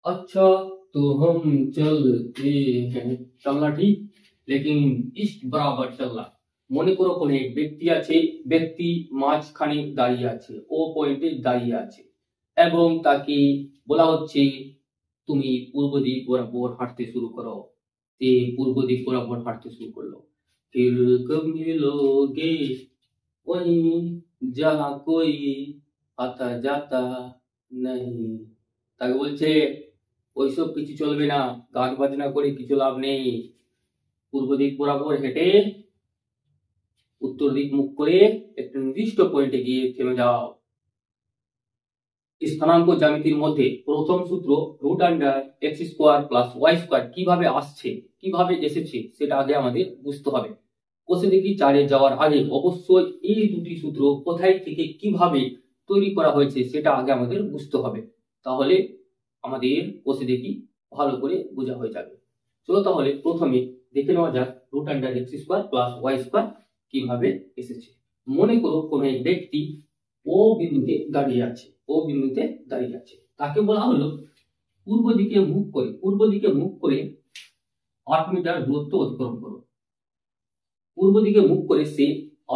अच्छा तो हम चलते हैं चलना ठीक लेकिन ইস্ট বরাবর চলনা মনে করো কোন এক ব্যক্তি আছে ব্যক্তি মাঝখানে দাঁড়িয়ে আছে ও পয়েন্টে দাঁড়িয়ে আছে এবং তাকে বলা হচ্ছে তুমি পূর্ব দিক বরাবর হাঁটতে শুরু করো সে পূর্ব দিক বরাবর হাঁটতে শুরু করলো फिर कब मिलोगे वहीं जहाँ कोई आता जाता नहीं তাকে বলছে ওইসব কিছু চলবে না গান বাজনা করে কিছু লাভ নেই পূর্ব দিক বরাবর হেঁটে উত্তর দিক মুখ করে একটা নির্দিষ্ট পয়েন্টে গিয়ে থেমে যাও স্থানাঙ্ক জ্যামিতির মধ্যে প্রথম সূত্র root under X square plus Y square কিভাবে আসছে কিভাবে এসেছে সেটা আগে আমাদের বুঝতে হবে কোষে দেখি 4-এ যাওয়ার আগে অবশ্যই এই দুটি সূত্র কোথায় থেকে কিভাবে তৈরি করা হয়েছে সেটা আগে আমাদের বুঝতে হবে তাহলে আমাদের কোষে দেখি ভালো করে বোঝা হয়ে যাবে চলো তাহলে প্রথমে দেখে নেওয়া যাক root under X square plus Y square কিভাবে এসেছে মনে করো কোনো এক ব্যক্তি ও বিন্দুতে দাঁড়িয়ে আছে তাকে বলা হলো পূর্ব দিকে মুখ করে 8 মিটার দূরত্ব অতিক্রম করো পূর্ব দিকে মুখ করে সে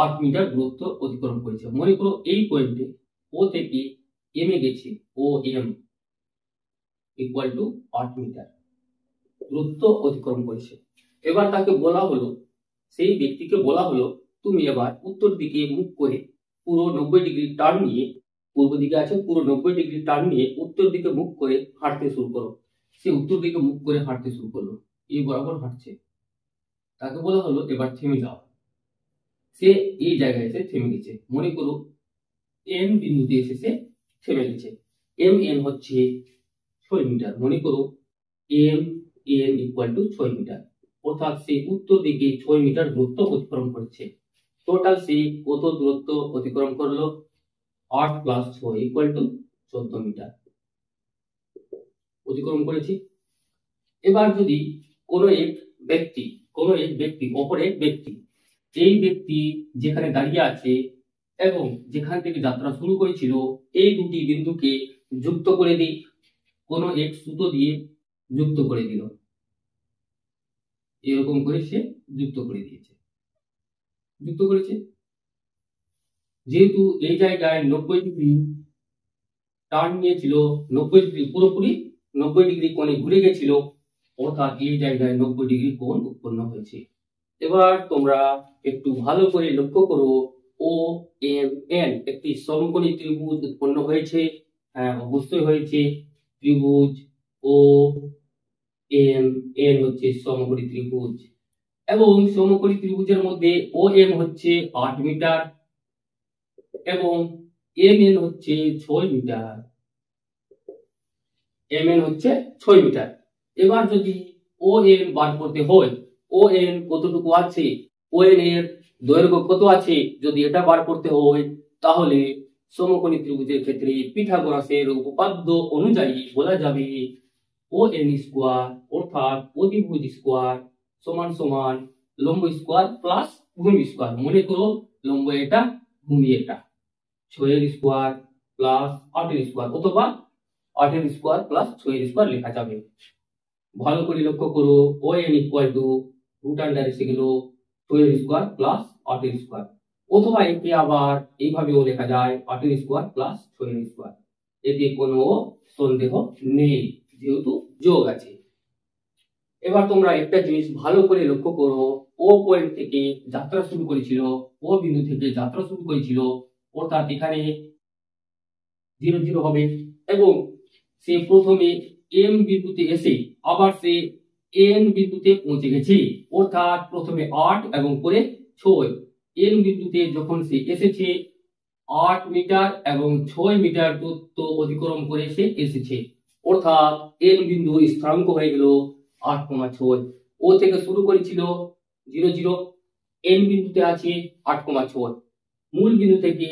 8 মিটার দূরত্ব অতিক্রম করেছে মনে করো এই পয়েন্টে ও থেকে এম এ গেছে ও এম ইকুয়াল টু 8 মিটার দূরত্ব অতিক্রম করেছে এবার তাকে বলা হলো সেই ব্যক্তিকে বলা হলো তুমি এবার উত্তর দিকে মুখ করে পুরো 90 ডিগ্রি টার্ন নিয়ে পূর্ব দিকে আছে পুরো 90 ডিগ্রি টার্ন নিয়ে উত্তর দিকে মুখ করে হাঁটতে শুরু করো সে উত্তর দিকে মুখ করে হাঁটতে শুরু করলো এই বরাবর হাঁটছে তাকে বলা হলো এবার থেমে যাও সে এই জায়গায় এসে থেমে গেছে মনে করো এম বিন্দুতে এসে সে থেমে গেছে এম এন হচ্ছে 6 মিটার মনে করো M N equal to 6 metre অর্থাৎ সে উত্তর দিকে 6 মিটার দূরত্ব অতিক্রম করছে টোটাল সে কত দূরত্ব অতিক্রম করলো 8 প্লাস 6 ইকুয়াল টু 14 মিটার অতিক্রম করেছি এবার যদি কোনো এক ব্যক্তি অপর এক ব্যক্তি এই ব্যক্তি যেখানে দাঁড়িয়ে আছে এবং যেখান থেকে যাত্রা শুরু করেছিল এই দুটি বিন্দুকে যুক্ত করে দিই কোনো এক সুতো দিয়ে যুক্ত করে দিল এরকম করে সে যুক্ত করেছে যেহেতু এই জায়গায় 90 ডিগ্রি টার্ন নিয়েছিল 90 ডিগ্রি পুরোপুরি 90 ডিগ্রি কোণে ঘুরে গেছিল অর্থাৎ এই জায়গায় 90 ডিগ্রি কোণ উৎপন্ন হয়েছে এবার তোমরা একটু ভালো করে লক্ষ্য করো ও এম এন একটি সমকোণী ত্রিভুজ উৎপন্ন হয়েছে হ্যাঁ অবশ্যই হয়েছে ত্রিভুজ ও এম এন হচ্ছে সমকোণী ত্রিভুজ এবং সমকোণী ত্রিভুজের মধ্যে ও এম হচ্ছে 8 মিটার এবং এম এন হচ্ছে 6 মিটার এবার যদি ও এন বার করতে হয় ও এন কতটুকু আছে ও এন এর দৈর্ঘ্য কত আছে যদি এটা বার করতে হয় তাহলে সমকোণী ত্রিভুজের ক্ষেত্রে পিথাগোরাসের উপপাদ্য অনুযায়ী বলা যাবে ও এন স্কোয়ার অর্থাৎ অতিভুজ স্কোয়ার সমান সমান লম্ব স্কোয়ার প্লাস ভূমি স্কোয়ার মনে করো লম্ব এটা ভূমি এটা 6 এর স্কোয়ার প্লাস 8 এর স্কোয়ার অথবা 8 এর স্কোয়ার প্লাস 6 এর স্কোয়ার লেখা যাবে ভালো করে লক্ষ্য করো O N equal to root under এসে গেল 6 এর স্কোয়ার প্লাস 8 এর স্কোয়ার অথবা একে আবার এইভাবেও লেখা যায় 8 এর স্কোয়ার প্লাস 6 এর স্কোয়ার এতে কোনো সন্দেহ নেই যেহেতু যোগ আছে এবার তোমরা একটা জিনিস ভালো করে লক্ষ্য করো ও পয়েন্ট থেকে যাত্রা শুরু করেছিল ও বিন্দু থেকে যাত্রা শুরু করেছিল অর্থাৎ এখানে 0 0 হবে এবং সে প্রথমে এম বিন্দুতে এসে আবার সে এন বিন্দুতে পৌঁছে গেছে অর্থাৎ প্রথমে 8 এবং পরে 6 এন বিন্দুতে যখন সে এসেছে 8 মিটার এবং 6 মিটার দূরত্ব অতিক্রম করে সে এসেছে অর্থাৎ এন বিন্দুর স্থানাঙ্ক হয়ে গেল 8,6 ও থেকে শুরু করেছিল 0 0 এন বিন্দুতে আছে 8,6 মূল বিন্দু থেকে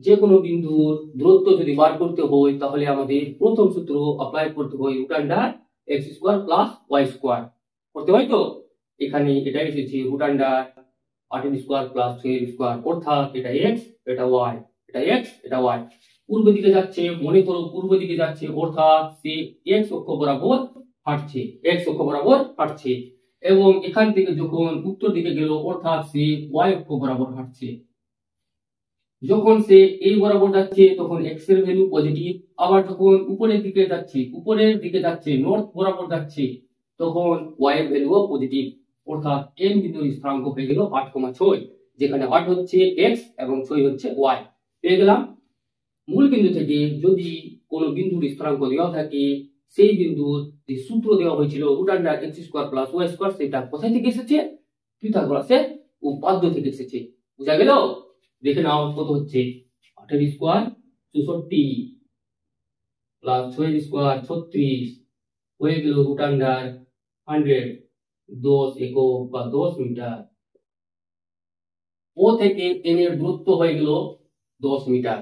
যে কোনো বিন্দুর দূরত্ব যদি বার করতে হয় তাহলে আমাদের প্রথম সূত্র অ্যাপ্লাই করতে হয় root under X square plus Y square করতে হয় তো এখানে এটা এসেছে root under 8 square plus 6 square অর্থাৎ এটা এক্স এটা ওয়াই এটা এক্স এটা ওয়াই পূর্ব দিকে যাচ্ছে, মনে করো পূর্ব দিকে যাচ্ছে, অর্থাৎ সে এক্স অক্ষ বরাবর হাঁটছে, এক্স অক্ষ বরাবর হাঁটছে। এবং এখান থেকে যখন উত্তর দিকে গেল, অর্থাৎ সে ওয়াই অক্ষ বরাবর হাঁটছে। যখন সে এই বরাবর যাচ্ছে তখন এক্স এর ভ্যালু পজিটিভ। আবার যখন উপরের দিকে যাচ্ছে নর্থ বরাবর যাচ্ছে, তখন ওয়াই এর ভ্যালুও পজিটিভ। অর্থাৎ এন বিন্দুর স্থানাঙ্ক হয়ে গেল 8,6, যেখানে 8 হচ্ছে এক্স এবং 6 হচ্ছে ওয়াই। পেয়ে গেলাম। মূল বিন্দু থেকে যদি কোনো বিন্দুর স্থানাঙ্ক দেওয়া থাকে, সেই বিন্দুর যে সূত্র দেওয়া হয়েছিল √x² + y², সেটা কোথায় থেকে এসেছে? পিথাগোরাসের উপপাদ্য থেকে এসেছে। বুঝা গেল? দেখে নাও কত হচ্ছে। 8 এর স্কয়ার 64 প্লাস 6 এর স্কয়ার 36 হয়ে গেল √100, 10 একক বা 10 মিটার। ও থেকে এন এর দূরত্ব হয়ে গেল 10 মিটার।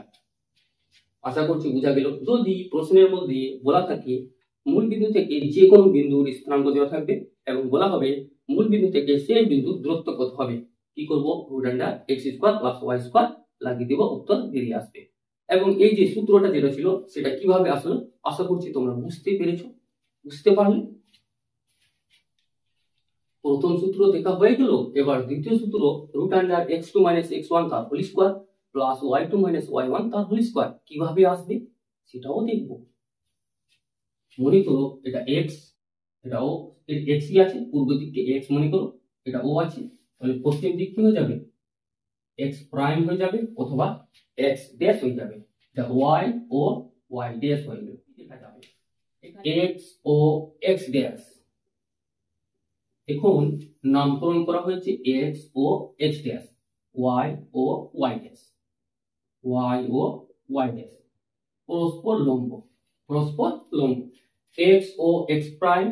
আশা করছি বুঝা গেল। যদি প্রশ্নের মধ্যে বলা থাকে মূল বিন্দু থেকে যে কোনো বিন্দুর স্থানাঙ্ক দেওয়া থাকবে এবং বলা হবে মূল বিন্দু থেকে সেই বিন্দুর দূরত্ব কত হবে, কি করব? √x² + y² লাগিয়ে দেব, উত্তর বেরিয়ে আসবে। এবং এই যে সূত্রটা যেটা ছিল সেটা কিভাবে আসলো, আশা করছি তোমরা বুঝতে পেরেছো। বুঝতে পারলে? প্রথম সূত্র দেখা হয়ে গেল। এবার দ্বিতীয় সূত্র √x2 - x1 তার whole square plus y2 - y1 তার হোল স্কয়ার কিভাবে আসবে সেটাও দেখব। মনে করো এটা x, এটা ও, এর x ই আছে, পূর্ব দিকে x মনে করো, এটা ও আছে, তাহলে পশ্চিম দিক কি হয়ে যাবে? x প্রাইম হয়ে যাবে অথবা x ড্যাশ হয়ে যাবে। এটা y ও y ড্যাশ হয়ে যাবে, লেখা যাবে x ও x ড্যাশ। এখন নামকরণ করা হয়েছে x ও x ড্যাশ, y ও y ড্যাশ, y ও y ড্যাশ পরস্পর লম্ব, পরস্পর লম্ব। x ও x প্রাইম,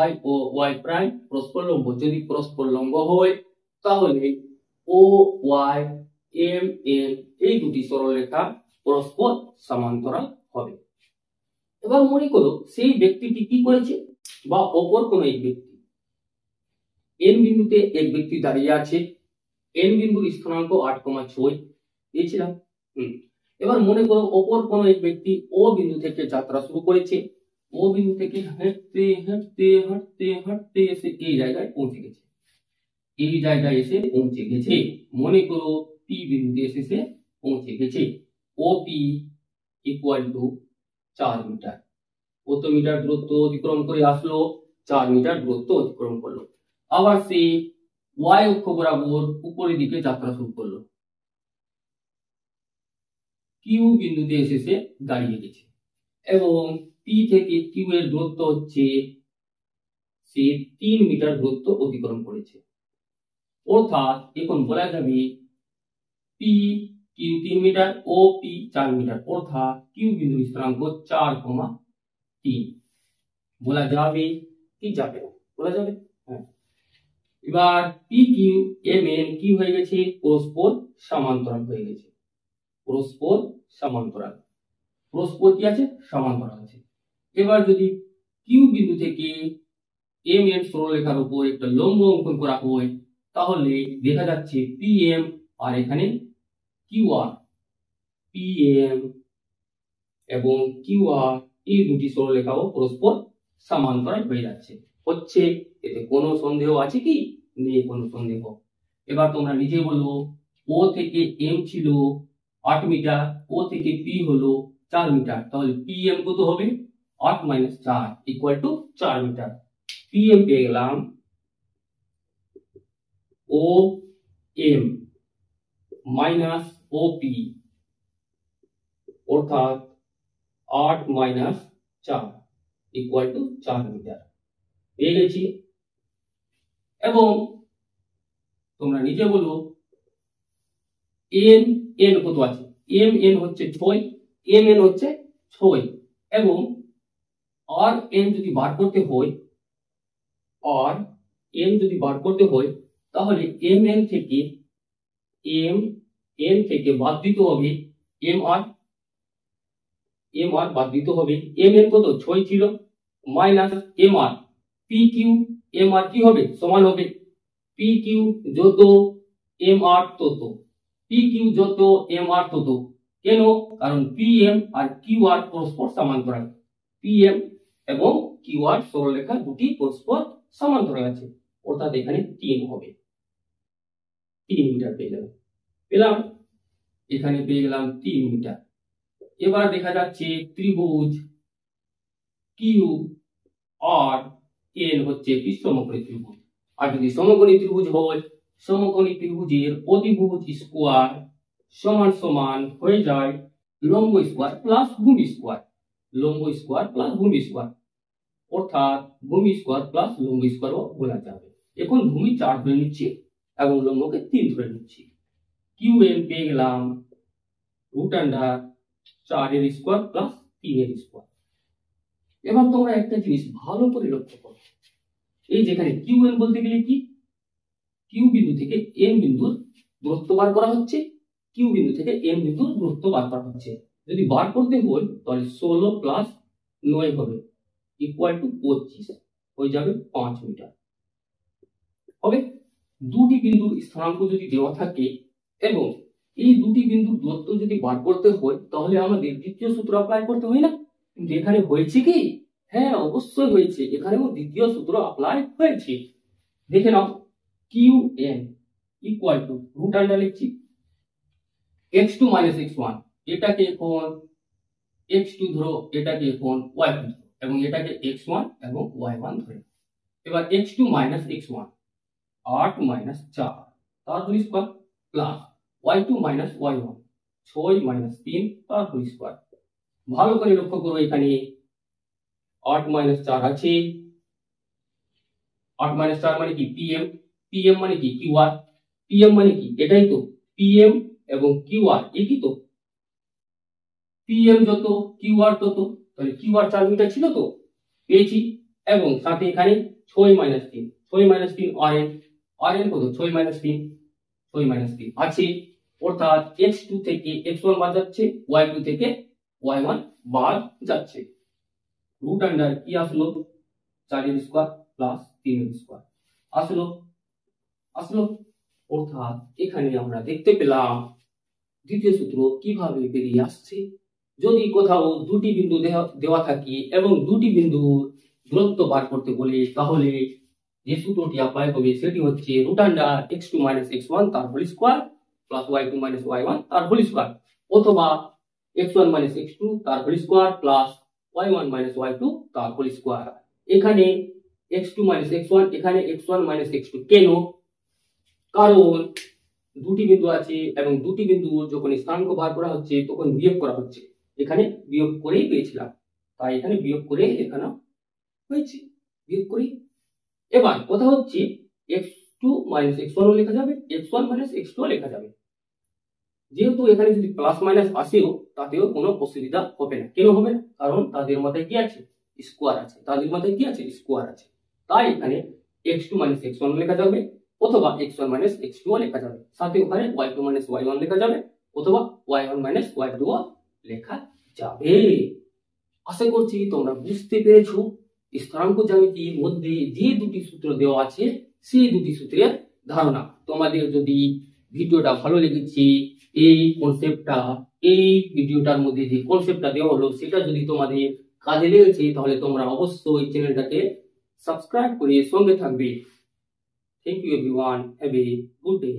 y ও y প্রাইম পরস্পর লম্ব। যদি পরস্পর লম্ব হয় তাহলে ও y m n এই দুটি সরলরেখা পরস্পর সমান্তরাল হবে। এবার মনে করো সেই ব্যক্তিটি কি করেছে, বা অপর কোন এক ব্যক্তি এন বিন্দুতে এক ব্যক্তি দাঁড়িয়ে আছে, এন বিন্দুর স্থানাঙ্ক 8,6 দিয়েছিলাম। এবার মনে করো অপর কোন এক ব্যক্তি ও বিন্দু থেকে যাত্রা শুরু করেছে, ও বিন্দু থেকে হাঁটতে হাঁটতে হাঁটতে হাঁটতে এসে এই জায়গায় পৌঁছে গেছে, এই জায়গায় এসে পৌঁছে গেছে। মনে করো পি বিন্দুতে এসে পৌঁছে গেছে। O P equal to 4 metre. কত মিটার দূরত্ব অতিক্রম করে আসলো? 4 মিটার দূরত্ব অতিক্রম করলো। আবার সে ওয়াই অক্ষ বরাবর উপরের দিকে যাত্রা শুরু করলো, কিউ বিন্দুতে এসে দাঁড়িয়ে গেছে এবং পি থেকে কিউ এর দূরত্ব হচ্ছে সে 3 মিটার দূরত্ব অতিক্রম করেছে। অর্থাৎ এখন বলা যাবে P Q 3 metre O P 4 metre, অর্থাৎ কিউ বিন্দুর স্থানাঙ্ক 4,3 বলা যাবে কি যাবে না? বলা যাবে। হ্যাঁ। এবার পি কিউ এম এন কি হয়ে গেছে? পরস্পর সমান্তরাল হয়ে গেছে। পরস্পর সমান্তরাল, পরস্পর কি আছে? সমান্তরাল আছে। এবার যদি কিউ বিন্দু থেকে এম এন সরলরেখার উপর একটা লম্ব অঙ্কন করা হয়, তাহলে দেখা যাচ্ছে পি এম আর এখানে কিউ আর, পি এম এবং কিউ আর এই দুটি সরলরেখাও পরস্পর সমান্তরাল হয়ে যাচ্ছে। হচ্ছে, এতে কোনো সন্দেহ আছে কি? নেই কোনো সন্দেহ। এবার তোমরা নিজে বলো, ও থেকে এম ছিল 8 মিটার, ও থেকে পি হলো 4 মিটার, তাহলে পি এম কত হবে? 8 - 4 equal to 4 metre. P M পেয়ে গেলাম O M minus O P, অর্থাৎ 8 - 4 ইকুয়াল টু 4 মিটার পেয়ে গেছি। এবং তোমরা নিজে বলো এন এন কত আছে? এম এন হচ্ছে 6, এম এন হচ্ছে 6 এবং আর এন যদি বার করতে হয়, আর এন যদি বার করতে হয় তাহলে এম এন থেকে বাদ দিতে হবে এম আর, এম আর বাদ দিতে হবে। এম এন কত? 6 ছিল, minus M R, P Q M R কি হবে? সমান হবে পি কিউ যত এম আর তত, পি কিউ যত এম আর তত, কেন? কারণ পিএম আর কিউআর পরস্পর সমান্তরাল। পিএম এবং কিউআর সরলরেখা দুটি পরস্পর সমান্তরাল আছে, অর্থাৎ এখানে 3 হবে। 3 মিটার পেলাম, এখানে পেয়ে গেলাম 3 মিটার। এবার দেখা যাচ্ছে ত্রিভুজ কিউ আর এন হচ্ছে একটি সমকোণী ত্রিভুজ। আর যদি সমকোণী ত্রিভুজ হয়, সমকোণী ত্রিভুজের অতিভুজ স্কোয়ার সমান সমান হয়ে যায় লম্ব স্কোয়ার প্লাস ভূমি স্কোয়ার। লম্ব স্কোয়ার প্লাস ভূমি স্কোয়ার, অর্থাৎ ভূমি স্কোয়ার প্লাস লম্ব স্কোয়ারও বলা যাবে। এখন ভূমি 4 ধরে নিচ্ছি এবং লম্বকে 3 ধরে নিচ্ছি। কিউ এন পেয়ে গেলাম √4 এর স্কোয়ার প্লাস 3 এর স্কোয়ার। এবার তোমরা একটা জিনিস ভালো করে লক্ষ্য করো, এই যেখানে কিউ এন বলতে গেলে কি, কিউ বিন্দু থেকে এন বিন্দুর দূরত্ব বার করা হচ্ছে। কিউ বিন্দু থেকে এন বিন্দুর দূরত্ব বার করা হচ্ছে। যদি বার করতে হয় তাহলে 16 প্লাস 9 হবে ইকুয়াল টু 25, হয়ে যাবে 5 মিটার হবে। দুটি বিন্দুর স্থানাঙ্ক যদি দেওয়া থাকে এবং এই দুটি বিন্দুর দূরত্ব যদি বার করতে হয়, তাহলে আমাদের দ্বিতীয় সূত্র অ্যাপ্লাই করতে হয় না? কিন্তু এখানে হয়েছে কি? হ্যাঁ, অবশ্যই হয়েছে, এখানেও দ্বিতীয় সূত্র অ্যাপ্লাই হয়েছে। দেখে নাও, Q N equal to root under লিখছি x2 মাইনাস x1, এটাকে এখন x2 ধরো, এটাকে এখন y2 ধরো, এবং এটাকে x1 এবং y1 ধরে। এবার x2 মাইনাস x1 8 মাইনাস 4 তার whole square plus y2 minus y1 6 minus 3 তার হোল স্কয়ার। ভালো করে লক্ষ্য করো, এখানে 8 মাইনাস 4 আছে। 8 মাইনাস 4 মানে কি? পিএম। পিএম মানে কি? কিউআর। পিএম মানে কি? এটাই তো পিএম এবং কিউআর একই তো। পিএম যত কিউআর তত, তাহলে কিউআর 4 মিটার ছিল তো, পেয়েছি। এবং সাথে এখানে 6 মাইনাস 3, 6 মাইনাস 3 আরএন। আরএন কত? 6 মাইনাস 3, 6 মাইনাস 3 আছে, অর্থাৎ x2 থেকে x1 বাদ যাচ্ছে, y2 থেকে y1 বাদ যাচ্ছে। রুট আন্ডার কি আসলো? 4 এর স্কয়ার প্লাস 3 এর স্কয়ার আসলো। অর্থাৎ এখানে আমরা দেখতে পেলাম দ্বিতীয় সূত্র কিভাবে বেরিয়ে আসছে। যদি কোথাও দুটি বিন্দু দেওয়া থাকে এবং দুটি বিন্দুর দূরত্ব বার করতে বলে, তাহলে যে সূত্রটি অ্যাপ্লাই হবে সেটি হচ্ছে root under x2 minus x1 তার whole square plus y2 minus y1 তার হোল স্কয়ার, অথবা x1 মাইনাস x2 তার whole square plus y1 minus y2 তার হোল স্কয়ার। এখানে x2 মাইনাস x1, এখানে x1 মাইনাস x2। কেন? কারণ দুটি বিন্দু আছে এবং দুটি বিন্দু যখন স্থানাঙ্ক বার করা হচ্ছে তখন বিয়োগ করা হচ্ছে। এখানে বিয়োগ করেই পেয়েছিলাম, তাই এখানে বিয়োগ করে এখানে হয়েছে, বিয়োগ করি। এবার কথা হচ্ছে x2 মাইনাস x1 লেখা যাবে, x1 মাইনাস x2 লেখা যাবে। যেহেতু এখানে যদি প্লাস মাইনাস আসেও তাতেও কোনো অসুবিধা হবে না। কেন হবে না? কারণ তাদের মাথায় কি আছে? স্কোয়ার আছে। তাদের মাথায় কি আছে? স্কোয়ার আছে। তাই এখানে x2 মাইনাস x1 লেখা যাবে, অথবা x1 মাইনাস x2 লেখা যাবে। সাথে ওখানে y2 মাইনাস y1 লেখা যাবে, অথবা y1 মাইনাস y2 লেখা যাবে। আশা করছি তোমরা বুঝতে পেরেছো স্থানাঙ্ক জ্যামিতির মধ্যে যে দুটি সূত্র দেওয়া আছে সেই দুটি সূত্রের ধারণা। তোমাদের যদি ভিডিওটা ভালো লেগেছে, এই ভিডিওটার মধ্যে যে কনসেপ্টটা দেওয়া হলো সেটা যদি তোমাদের কাজে লেগেছে, তাহলে তোমরা অবশ্যই চ্যানেলটাকে সাবস্ক্রাইব করে সঙ্গে থাকবে। Thank you everyone, have a good day.